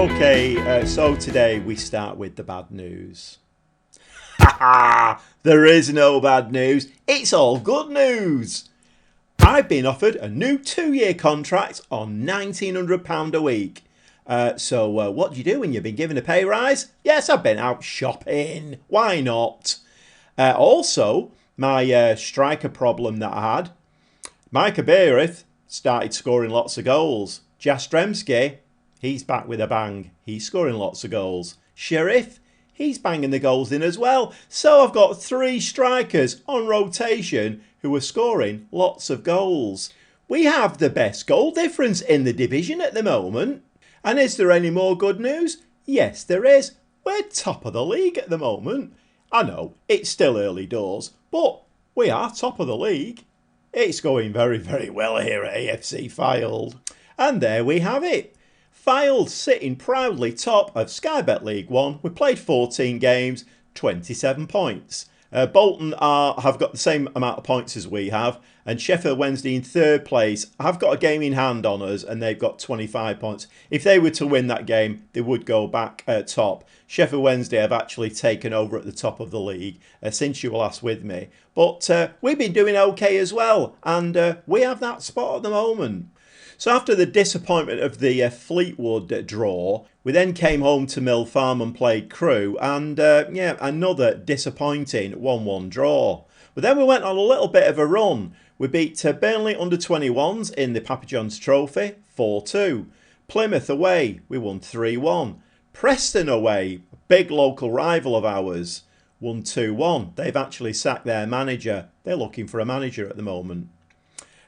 So today we start with the bad news. There is no bad news, it's all good news. I've been offered a new 2-year contract on £1,900 a week. So what do you do when you've been given a pay rise? Yes, I've been out shopping. Why not? Also, my striker problem that I had, Micah Beirith started scoring lots of goals. Jastremski, he's back with a bang. He's scoring lots of goals. Sheriff, he's banging the goals in as well. So I've got 3 strikers on rotation who are scoring lots of goals. We have the best goal difference in the division at the moment. And is there any more good news? Yes, there is. We're top of the league at the moment. I know, it's still early doors, but we are top of the league. It's going very, very well here at Afc Fylde. And there we have it. Fylde sitting proudly top of Sky Bet League 1. We played 14 games, 27 points. Bolton have got the same amount of points as we have. And Sheffield Wednesday in 3rd place have got a game in hand on us and they've got 25 points. If they were to win that game, they would go back top. Sheffield Wednesday have actually taken over at the top of the league since you were last with me. But we've been doing okay as well. And we have that spot at the moment. So after the disappointment of the Fleetwood draw, we then came home to Mill Farm and played Crewe. And another disappointing 1-1 draw. But then we went on a little bit of a run. We beat Burnley under-21s in the Papa John's Trophy, 4-2. Plymouth away, we won 3-1. Preston away, a big local rival of ours, won 2-1. They've actually sacked their manager. They're looking for a manager at the moment.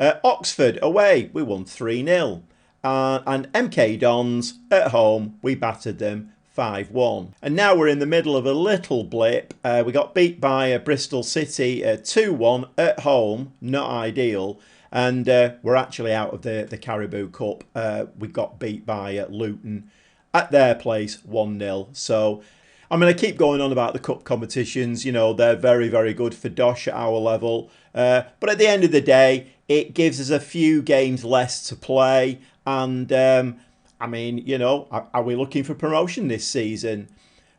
Oxford away, we won 3-0. And MK Dons at home, we battered them 5-1. And now we're in the middle of a little blip. We got beat by Bristol City 2-1 at home, not ideal. And we're actually out of the Caribou Cup. We got beat by Luton at their place 1-0. So I'm going to keep going on about the cup competitions. You know, they're very, very good for Dosh at our level. But at the end of the day, it gives us a few games less to play. And I mean, you know, are we looking for promotion this season?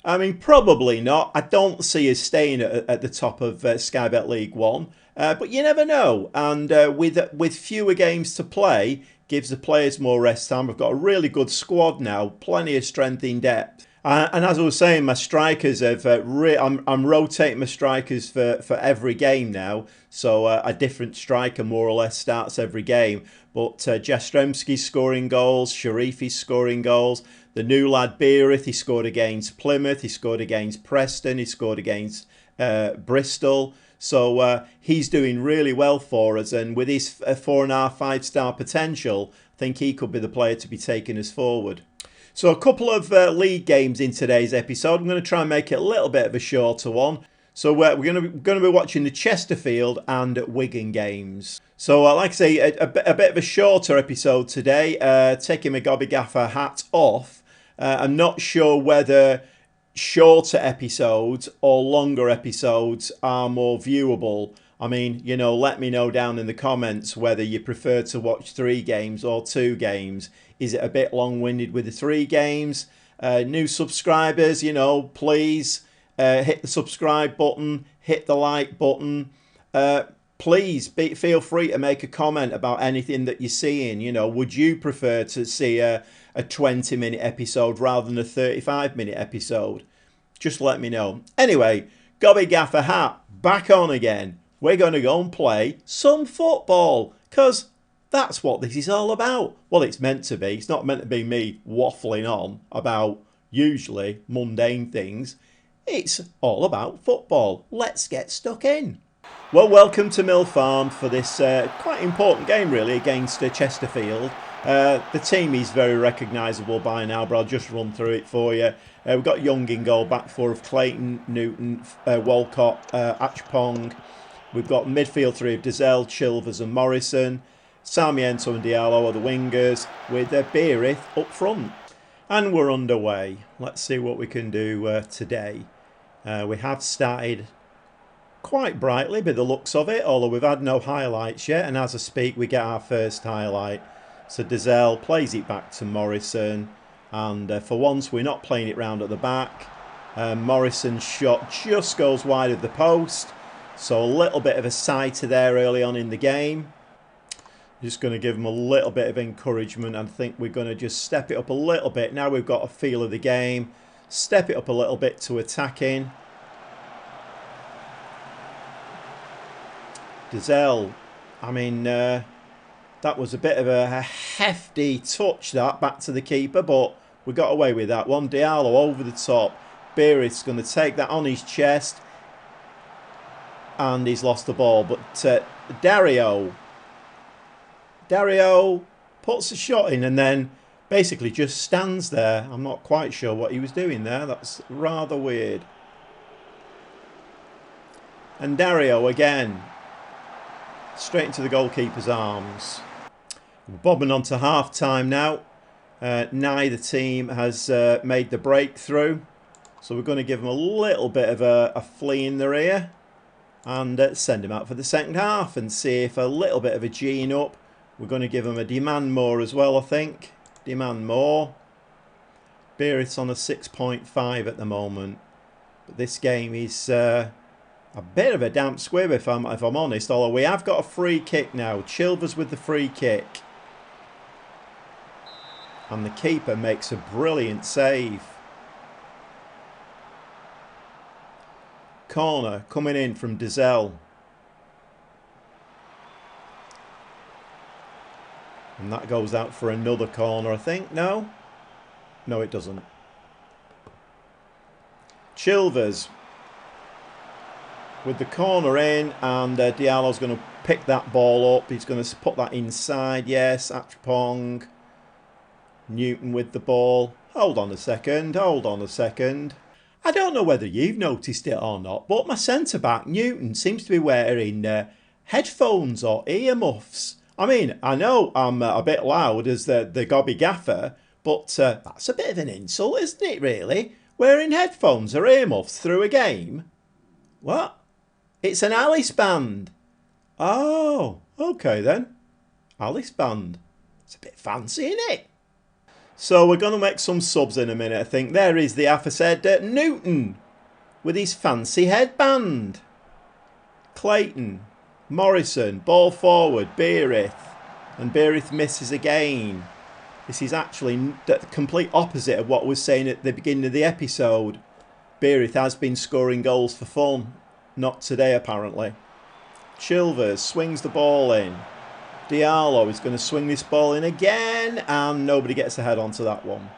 I mean, probably not. I don't see us staying at the top of Sky Bet League 1. But you never know. And with fewer games to play, gives the players more rest time. We've got a really good squad now. Plenty of strength in depth. And as I was saying, my strikers have I'm rotating my strikers for every game now. So a different striker more or less starts every game. But Jastremski's scoring goals, Sharifi's scoring goals. The new lad Beirith, he scored against Plymouth, he scored against Preston, he scored against Bristol. So he's doing really well for us. And with his 4.5, 5-star potential, I think he could be the player to be taking us forward. So a couple of league games in today's episode. I'm going to try and make it a little bit of a shorter one. So we're going to be watching the Chesterfield and Wigan games. So like I say, a bit of a shorter episode today. Taking my Gobby Gaffer hat off. I'm not sure whether shorter episodes or longer episodes are more viewable. I mean, you know, let me know down in the comments whether you prefer to watch 3 games or 2 games. Is it a bit long-winded with the 3 games? New subscribers, you know, please hit the subscribe button, hit the like button. Please feel free to make a comment about anything that you're seeing. You know, would you prefer to see a 20-minute episode rather than a 35-minute episode? Just let me know. Anyway, Gobby Gaffer hat back on again. We're going to go and play some football because that's what this is all about. Well, it's meant to be. It's not meant to be me waffling on about usually mundane things. It's all about football. Let's get stuck in. Well, welcome to Mill Farm for this quite important game, really, against Chesterfield. The team is very recognisable by now, but I'll just run through it for you. We've got Young in goal, back 4 of Clayton, Newton, Walcott, Achpong. We've got midfield 3 of Dazelle, Chilvers and Morrison. Sarmiento and Diallo are the wingers, with Beirith up front. And we're underway. Let's see what we can do today. We have started quite brightly by the looks of it, although we've had no highlights yet. And as I speak, we get our first highlight. So Dazelle plays it back to Morrison. And for once, we're not playing it round at the back. Morrison's shot just goes wide of the post. So a little bit of a sighter there early on in the game. Just going to give them a little bit of encouragement. I think we're going to just step it up a little bit. Now we've got a feel of the game. Step it up a little bit to attacking. Dizelle, I mean, that was a bit of a hefty touch, that, back to the keeper, but we got away with that one. Diallo over the top. Beerith's going to take that on his chest. And he's lost the ball. But Dario puts a shot in and then basically just stands there. I'm not quite sure what he was doing there. That's rather weird. And Dario again. Straight into the goalkeeper's arms. We're bobbing on to half-time now. Neither team has made the breakthrough. So we're going to give them a little bit of a flea in their ear. And send them out for the second half and see if a little bit of a gene up. We're going to give them a demand more as well, I think. Demand more. Beerith's on a 6.5 at the moment. But this game is a bit of a damp squib if I'm honest. Although we have got a free kick now. Chilvers with the free kick. And the keeper makes a brilliant save. Corner coming in from Dizelle. And that goes out for another corner, I think. No? No, it doesn't. Chilvers with the corner in, and Diallo's going to pick that ball up. He's going to put that inside. Yes, Achapong. Newton with the ball. Hold on a second. Hold on a second. I don't know whether you've noticed it or not, but my centre-back, Newton, seems to be wearing headphones or earmuffs. I mean, I know I'm a bit loud as the gobby gaffer, but that's a bit of an insult, isn't it, really? Wearing headphones or earmuffs through a game? What? It's an Alice band. Oh, okay then. Alice band. It's a bit fancy, isn't it? So we're going to make some subs in a minute, I think. There is the aforesaid Newton with his fancy headband. Clayton. Morrison. Ball forward. Beerith. And Beerith misses again. This is actually the complete opposite of what I was saying at the beginning of the episode. Beerith has been scoring goals for fun. Not today, apparently. Chilvers swings the ball in. Diallo is going to swing this ball in again, and nobody gets a head onto that one.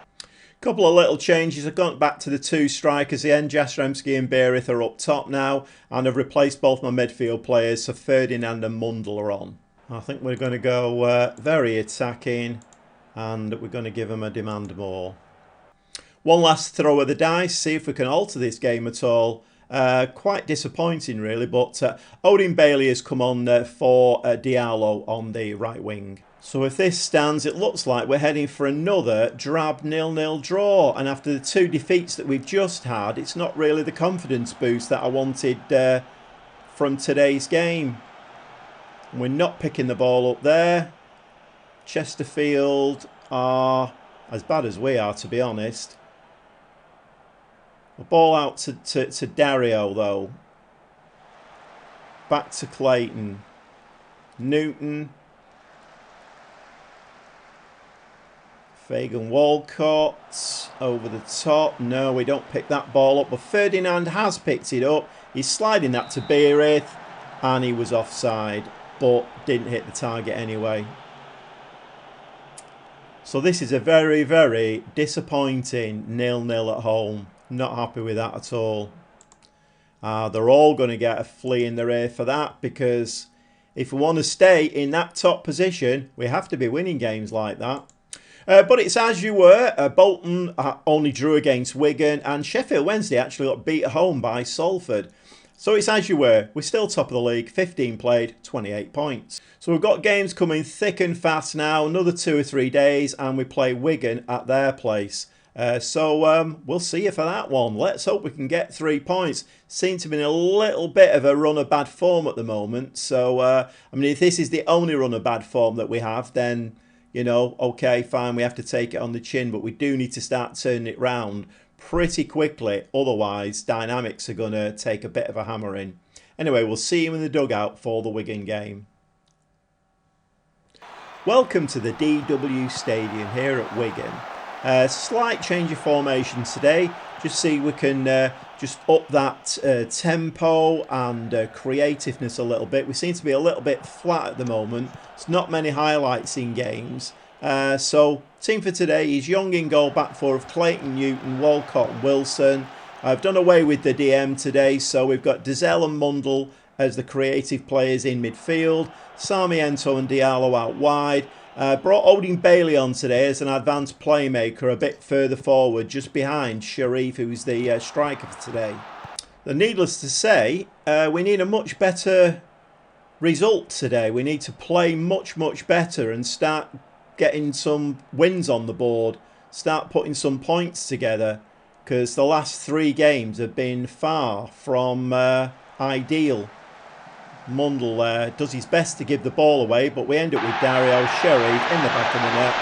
Couple of little changes. I've gone back to the two strikers again. Jastrzemski and Beerith are up top now, and I've replaced both my midfield players, so Ferdinand and Mundle are on. I think we're going to go very attacking, and we're going to give them a demand more. One last throw of the dice, see if we can alter this game at all. Quite disappointing really, but Odin Bailey has come on for Diallo on the right wing. So if this stands, it looks like we're heading for another drab 0-0 draw, and after the two defeats that we've just had, it's not really the confidence boost that I wanted from today's game. And we're not picking the ball up there. Chesterfield are as bad as we are, to be honest. The ball out to Dario, though. Back to Clayton. Newton. Fagan Walcott. Over the top. No, we don't pick that ball up. But Ferdinand has picked it up. He's sliding that to Beerith. And he was offside. But didn't hit the target anyway. So this is a very, very disappointing 0-0 at home. Not happy with that at all. They're all going to get a flea in their ear for that, because if we want to stay in that top position, we have to be winning games like that. But it's as you were. Bolton only drew against Wigan, and Sheffield Wednesday actually got beat at home by Salford. So it's as you were. We're still top of the league. 15 played, 28 points. So we've got games coming thick and fast now. Another 2 or 3 days, and we play Wigan at their place. So we'll see you for that one. Let's hope we can get 3 points. Seem to be in a little bit of a run of bad form at the moment. So, I mean, if this is the only run of bad form that we have, then, you know, okay, fine, we have to take it on the chin, but we do need to start turning it round pretty quickly. Otherwise, dynamics are going to take a bit of a hammering. Anyway, we'll see you in the dugout for the Wigan game. Welcome to the DW Stadium here at Wigan. Slight change of formation today. Just see we can just up that tempo and creativeness a little bit. We seem to be a little bit flat at the moment. There's not many highlights in games. So team for today is Young in goal, back four of Clayton, Newton, Walcott and Wilson. I've done away with the DM today, so we've got Dizelle and Mundle as the creative players in midfield. Sarmiento and Diallo out wide. Brought Odin Bailey on today as an advanced playmaker a bit further forward, just behind Sharif, who's the striker for today. Needless to say, we need a much better result today. We need to play much better and start getting some wins on the board. Start putting some points together, because the last 3 games have been far from ideal. Mundle does his best to give the ball away, but we end up with Dario Sharif in the back of the net,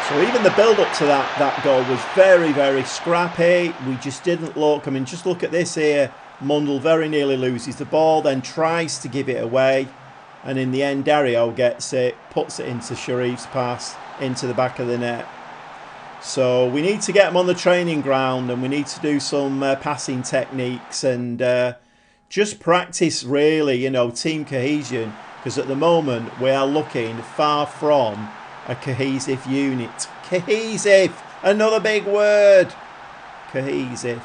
1-0. So even the build-up to that goal was very scrappy. We just didn't look. I mean, just look at this here. Mundle very nearly loses the ball, then tries to give it away. And in the end, Dario gets it, puts it into Sharif's pass, into the back of the net. So we need to get them on the training ground, and we need to do some passing techniques and just practice, really, you know, team cohesion. Because at the moment, we are looking far from a cohesive unit. Cohesive! Another big word! Cohesive.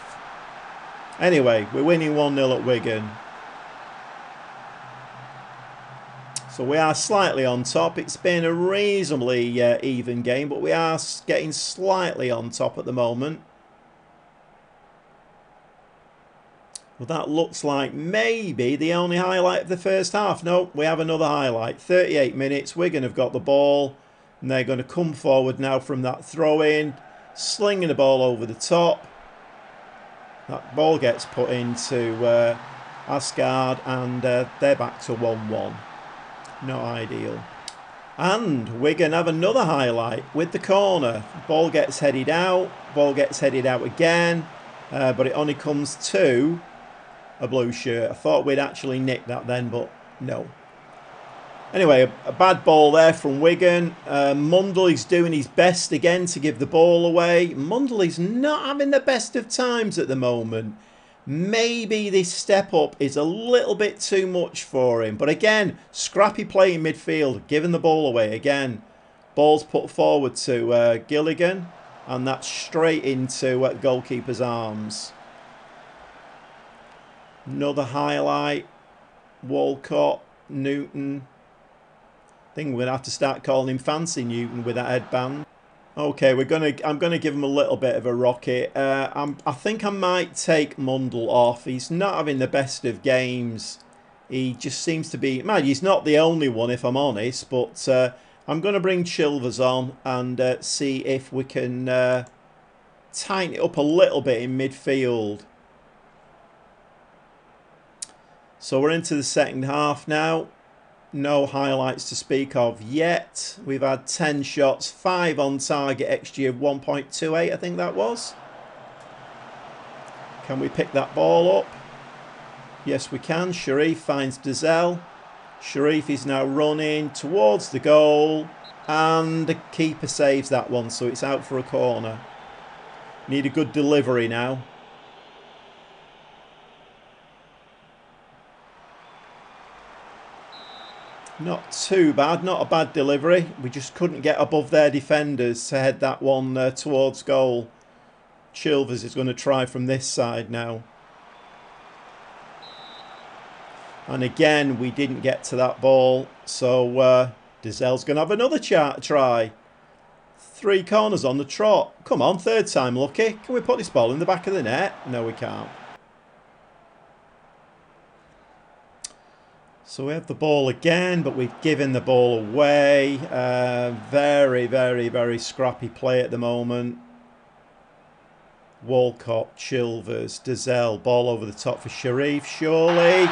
Anyway, we're winning 1-0 at Wigan. So we are slightly on top. It's been a reasonably even game, but we are getting slightly on top at the moment. Well, that looks like maybe the only highlight of the first half. No, we have another highlight. 38 minutes, Wigan have got the ball, and they're going to come forward now from that throw-in, slinging the ball over the top. That ball gets put into Asgard, and they're back to 1-1. Not ideal. And Wigan have another highlight with the corner. Ball gets headed out. Ball gets headed out again. But it only comes to a blue shirt. I thought we'd actually nick that then, but no. Anyway, a bad ball there from Wigan. Mundle is doing his best again to give the ball away. Mundle is not having the best of times at the moment. Maybe this step up is a little bit too much for him. But again, scrappy play in midfield, giving the ball away again. Ball's put forward to Gilligan, and that's straight into goalkeeper's arms. Another highlight. Walcott, Newton. I think we're going to have to start calling him Fancy Newton with that headband. Okay, I'm gonna give him a little bit of a rocket. I think I might take Mundle off. He's not having the best of games. He just seems to be. Man, he's not the only one, if I'm honest. But I'm gonna bring Chilvers on and see if we can tighten it up a little bit in midfield. So we're into the second half now. No highlights to speak of yet. We've had 10 shots, 5 on target, XG of 1.28, I think that was. Can we pick that ball up? Yes, we can. Sharif finds Dizelle. Sharif is now running towards the goal, and the keeper saves that one, so it's out for a corner. Need a good delivery now. Not too bad, not a bad delivery. We just couldn't get above their defenders to head that one towards goal. Chilvers is going to try from this side now. And again, we didn't get to that ball. So Dizelle's going to have another try. 3 corners on the trot. Come on, third time lucky. Can we put this ball in the back of the net? No, we can't. So we have the ball again, but we've given the ball away. Very scrappy play at the moment. Walcott, Chilvers, Dizelle, ball over the top for Sharif, surely.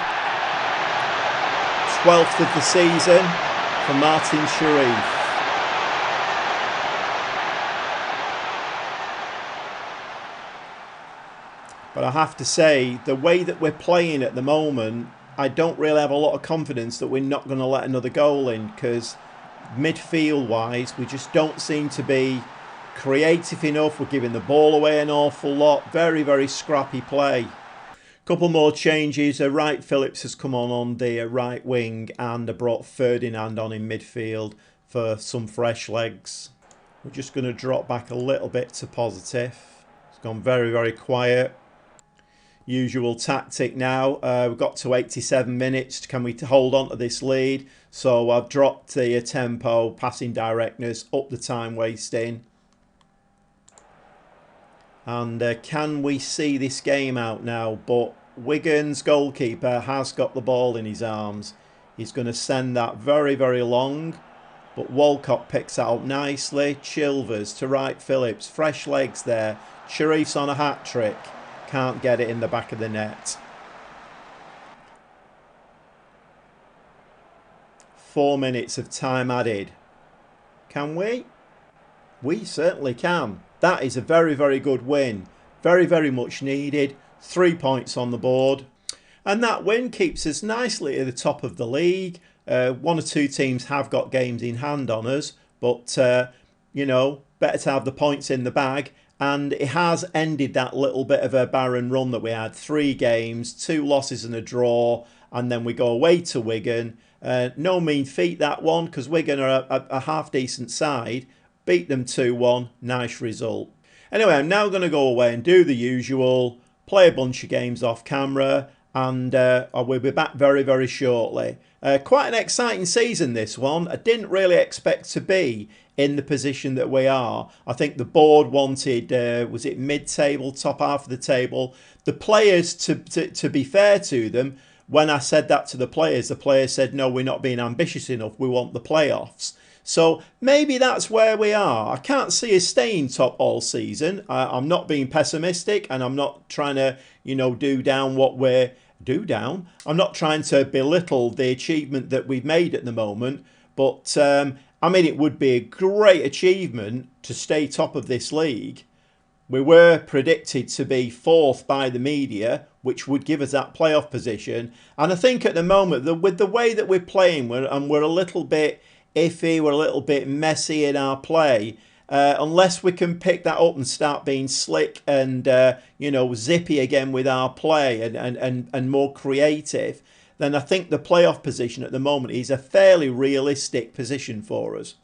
12th of the season for Martin Sharif. But I have to say, the way that we're playing at the moment, I don't really have a lot of confidence that we're not going to let another goal in, because midfield-wise, we just don't seem to be creative enough. We're giving the ball away an awful lot. Very, very scrappy play. Couple more changes. Wright Phillips has come on the right wing, and I brought Ferdinand on in midfield for some fresh legs. We're just going to drop back a little bit to positive. It's gone very, very quiet. Usual tactic now. We've got to 87 minutes. Can we hold on to this lead? So I've dropped the tempo, passing directness, up the time wasting. And can we see this game out now? But Wigan's goalkeeper has got the ball in his arms. He's going to send that very, very long. But Walcott picks that up nicely. Chilvers to Wright Phillips. Fresh legs there. Sharif's on a hat-trick. Can't get it in the back of the net. 4 minutes of time added. Can we? We certainly can. That is a very, very good win. Very, very much needed. 3 points on the board. And that win keeps us nicely at the top of the league. 1 or 2 teams have got games in hand on us. But, you know, better to have the points in the bag. And it has ended that little bit of a barren run that we had. 3 games, 2 losses and a draw. And then we go away to Wigan. No mean feat, that one, because Wigan are a half-decent side. Beat them 2-1. Nice result. Anyway, I'm now going to go away and do the usual. Play a bunch of games off camera. And I will be back very, very shortly. Quite an exciting season, this one. I didn't really expect to be in the position that we are. I think the board wanted, was it mid-table, top half of the table? The players, to be fair to them, when I said that to the players said, no, we're not being ambitious enough. We want the playoffs. So maybe that's where we are. I can't see us staying top all season. I'm not being pessimistic, and I'm not trying to, you know, do down what we're I'm not trying to belittle the achievement that we've made at the moment, but I mean, it would be a great achievement to stay top of this league. We were predicted to be 4th by the media, which would give us that playoff position. And I think at the moment, with the way that we're playing, we're a little bit iffy, we're a little bit messy in our play. Unless we can pick that up and start being slick and, you know, zippy again with our play and more creative, then I think the playoff position at the moment is a fairly realistic position for us.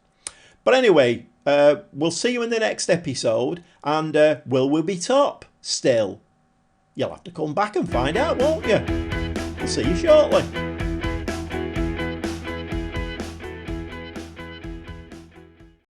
But anyway, we'll see you in the next episode. And will we be top still? You'll have to come back and find out, won't you? I'll see you shortly.